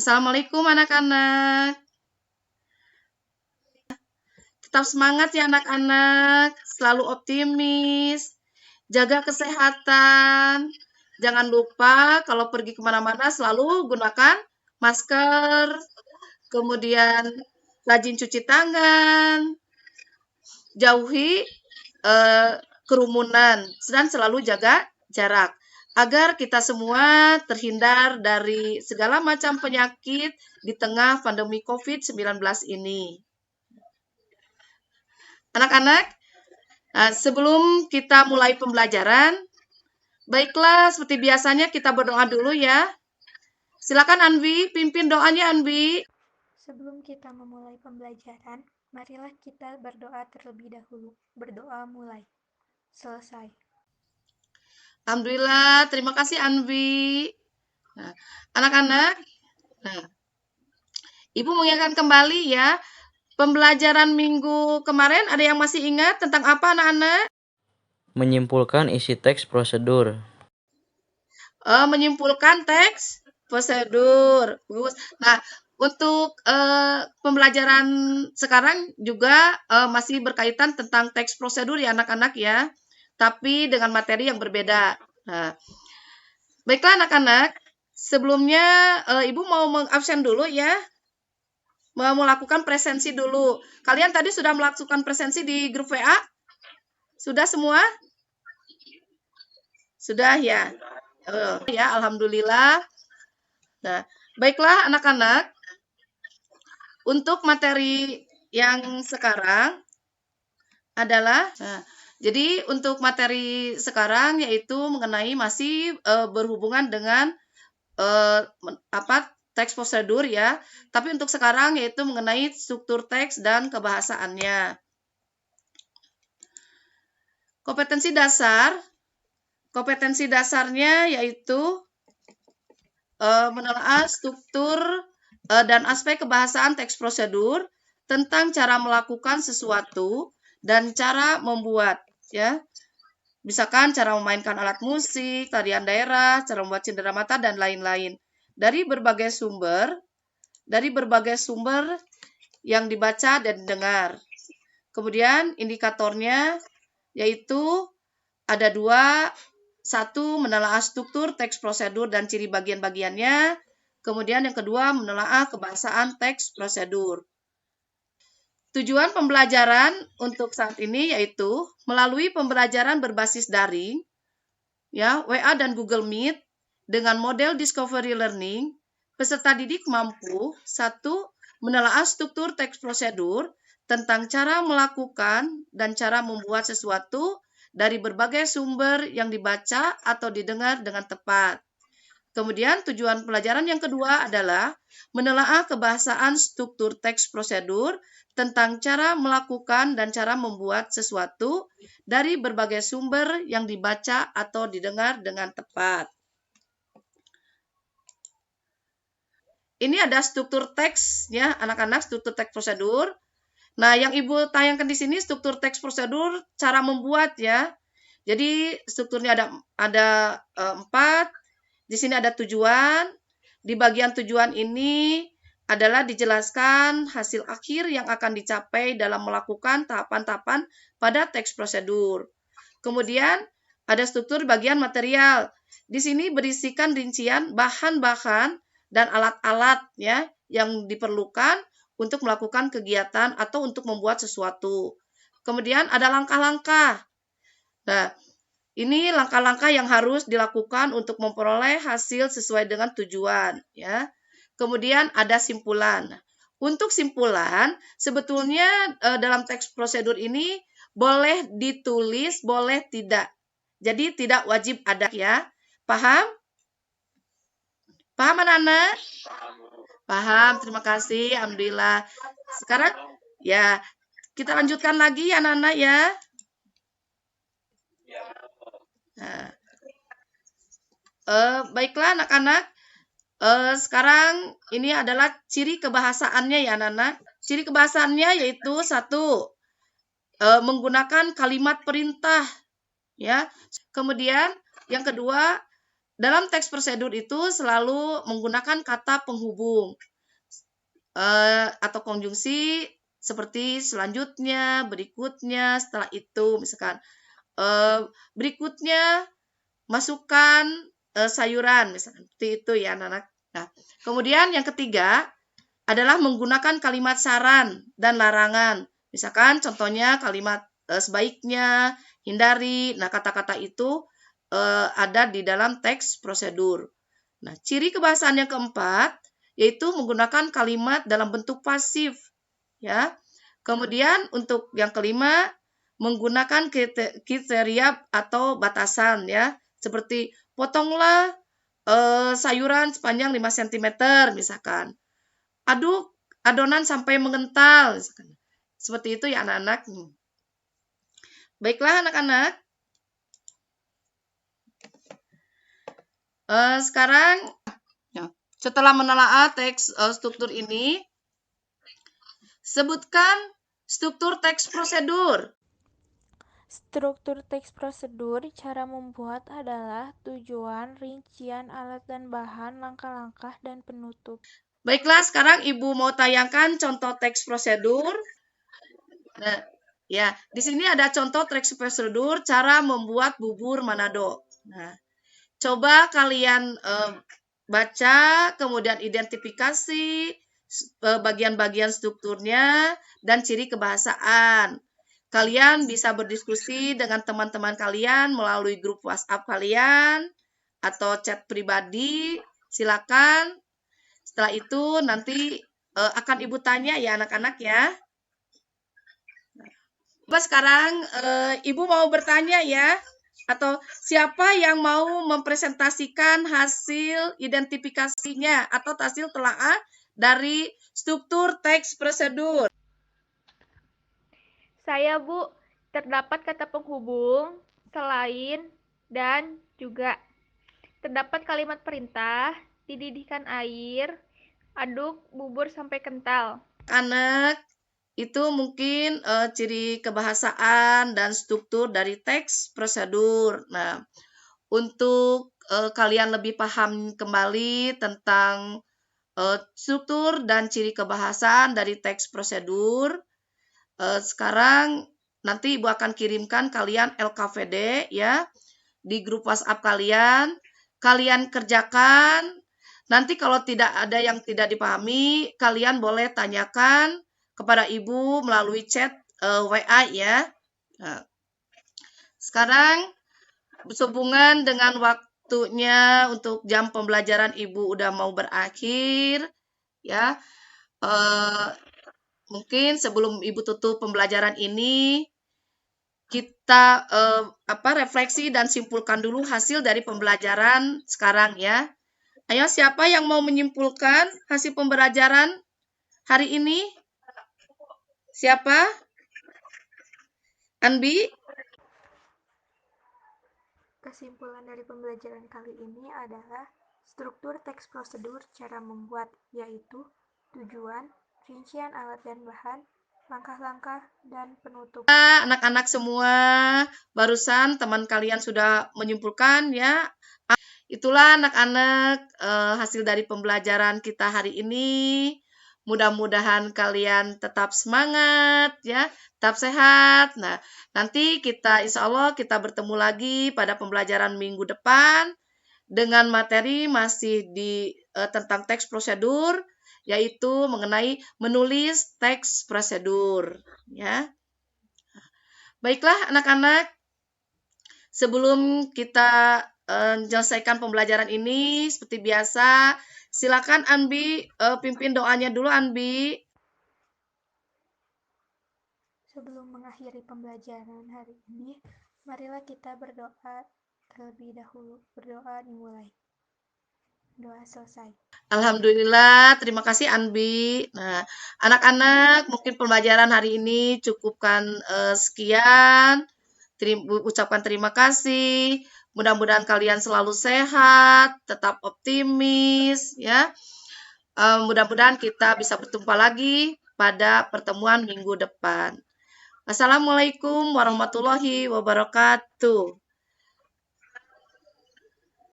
Assalamualaikum anak-anak. Tetap semangat ya anak-anak. Selalu optimis. Jaga kesehatan. Jangan lupa kalau pergi kemana-mana selalu gunakan masker. Kemudian rajin cuci tangan. Jauhi kerumunan dan selalu jaga jarak. Agar kita semua terhindar dari segala macam penyakit di tengah pandemi COVID-19 ini. Anak-anak, sebelum kita mulai pembelajaran, baiklah seperti biasanya kita berdoa dulu ya. Silakan Anvi, pimpin doanya Anvi. Sebelum kita memulai pembelajaran, marilah kita berdoa terlebih dahulu. Berdoa mulai. Selesai. Alhamdulillah, terima kasih Anvi. Nah, anak-anak, Ibu mengingatkan kembali ya, pembelajaran minggu kemarin ada yang masih ingat tentang apa anak-anak? Menyimpulkan isi teks prosedur. Menyimpulkan teks prosedur. Nah, untuk pembelajaran sekarang juga masih berkaitan tentang teks prosedur ya anak-anak ya, tapi dengan materi yang berbeda. Nah, baiklah anak-anak, sebelumnya Ibu mau mengabsen dulu ya, mau melakukan presensi dulu. Kalian tadi sudah melakukan presensi di grup WA? Sudah semua? Sudah ya? Ya, alhamdulillah. Nah, baiklah anak-anak, untuk materi yang sekarang adalah, jadi untuk materi sekarang yaitu mengenai masih berhubungan dengan teks prosedur ya, tapi untuk sekarang yaitu mengenai struktur teks dan kebahasaannya. Kompetensi dasarnya yaitu menelaah struktur dan aspek kebahasaan teks prosedur tentang cara melakukan sesuatu dan cara membuat ya. Misalkan cara memainkan alat musik, tarian daerah, cara membuat cindera mata dan lain-lain. Dari berbagai sumber yang dibaca dan didengar. Kemudian indikatornya yaitu ada dua. Satu, menelaah struktur teks prosedur dan ciri bagian-bagiannya. Kemudian yang kedua, menelaah kebahasaan teks prosedur. Tujuan pembelajaran untuk saat ini yaitu melalui pembelajaran berbasis daring, ya, WA dan Google Meet dengan model Discovery Learning, peserta didik mampu, satu, menelaah struktur teks prosedur tentang cara melakukan dan cara membuat sesuatu dari berbagai sumber yang dibaca atau didengar dengan tepat. Kemudian tujuan pelajaran yang kedua adalah menelaah kebahasaan struktur teks prosedur tentang cara melakukan dan cara membuat sesuatu dari berbagai sumber yang dibaca atau didengar dengan tepat. Ini ada struktur teks ya, anak-anak, struktur teks prosedur. Nah, yang Ibu tayangkan di sini struktur teks prosedur cara membuat ya. Jadi strukturnya ada 4. Di sini ada tujuan. Di bagian tujuan ini adalah dijelaskan hasil akhir yang akan dicapai dalam melakukan tahapan-tahapan pada teks prosedur. Kemudian ada struktur bagian material. Di sini berisikan rincian bahan-bahan dan alat-alat ya yang diperlukan untuk melakukan kegiatan atau untuk membuat sesuatu. Kemudian ada langkah-langkah. Nah, ini langkah-langkah yang harus dilakukan untuk memperoleh hasil sesuai dengan tujuan, ya. Kemudian ada simpulan. Untuk simpulan, sebetulnya dalam teks prosedur ini boleh ditulis, boleh tidak. Jadi tidak wajib ada ya. Paham? Paham anak-anak? Paham, terima kasih. Alhamdulillah. Sekarang ya, kita lanjutkan lagi anak-anak ya. Nah, baiklah anak-anak. Sekarang ini adalah ciri kebahasaannya ya anak-anak. Ciri kebahasaannya yaitu 1, menggunakan kalimat perintah ya. Kemudian yang kedua, dalam teks prosedur itu selalu menggunakan kata penghubung atau konjungsi seperti selanjutnya, berikutnya, setelah itu, misalkan berikutnya masukkan sayuran, misalkan seperti itu ya anak-anak. Nah, kemudian yang ketiga adalah menggunakan kalimat saran dan larangan. Misalkan contohnya kalimat sebaiknya, hindari. Nah, kata-kata itu ada di dalam teks prosedur. Nah, ciri kebahasaan yang keempat yaitu menggunakan kalimat dalam bentuk pasif, ya. Kemudian untuk yang kelima menggunakan kriteria atau batasan, ya, seperti potonglah sayuran sepanjang 5 cm misalkan. Aduk adonan sampai mengental misalkan. Seperti itu ya anak-anak. Baiklah anak-anak. Sekarang setelah menelaah teks struktur ini, sebutkan struktur teks prosedur. Struktur teks prosedur, cara membuat adalah tujuan, rincian, alat dan bahan, langkah-langkah, dan penutup. Baiklah, sekarang Ibu mau tayangkan contoh teks prosedur. Nah, ya, di sini ada contoh teks prosedur cara membuat bubur Manado. Nah, coba kalian baca, kemudian identifikasi bagian-bagian strukturnya dan ciri kebahasaan. Kalian bisa berdiskusi dengan teman-teman kalian melalui grup WhatsApp kalian atau chat pribadi. Silakan. Setelah itu nanti akan Ibu tanya ya anak-anak ya. Coba sekarang Ibu mau bertanya ya. Atau siapa yang mau mempresentasikan hasil identifikasinya atau hasil telaah dari struktur teks prosedur? Saya, Bu. Terdapat kata penghubung, selain, dan juga. Terdapat kalimat perintah, dididihkan air, aduk bubur sampai kental. Anak, itu mungkin ciri kebahasaan dan struktur dari teks prosedur. Nah, untuk kalian lebih paham kembali tentang struktur dan ciri kebahasaan dari teks prosedur, sekarang nanti Ibu akan kirimkan kalian LKVD ya di grup WhatsApp kalian. Kalian kerjakan. Nanti kalau tidak ada yang tidak dipahami, kalian boleh tanyakan kepada Ibu melalui chat WA ya. Nah, sekarang sehubungan dengan waktunya untuk jam pembelajaran Ibu udah mau berakhir ya. Mungkin sebelum Ibu tutup pembelajaran ini, kita refleksi dan simpulkan dulu hasil dari pembelajaran sekarang ya. Ayo, siapa yang mau menyimpulkan hasil pembelajaran hari ini? Siapa? Anbi? Kesimpulan dari pembelajaran kali ini adalah struktur teks prosedur cara membuat, yaitu tujuan, rincian alat dan bahan, langkah-langkah, dan penutup. Anak-anak semua, barusan teman kalian sudah menyimpulkan ya. Itulah anak-anak hasil dari pembelajaran kita hari ini. Mudah-mudahan kalian tetap semangat ya, tetap sehat. Nah, nanti insya Allah kita bertemu lagi pada pembelajaran minggu depan dengan materi masih tentang teks prosedur, yaitu mengenai menulis teks prosedur ya. Baiklah anak-anak, sebelum kita menyelesaikan pembelajaran ini seperti biasa, silakan Anbi pimpin doanya dulu Anbi. Sebelum mengakhiri pembelajaran hari ini, marilah kita berdoa terlebih dahulu. Berdoa dimulai. Doa selesai. Alhamdulillah, terima kasih Anbi. Nah, anak-anak mungkin pembelajaran hari ini cukupkan sekian. Ucapkan terima kasih. Mudah-mudahan kalian selalu sehat, tetap optimis ya. Mudah-mudahan kita bisa berjumpa lagi pada pertemuan minggu depan. Assalamualaikum warahmatullahi wabarakatuh.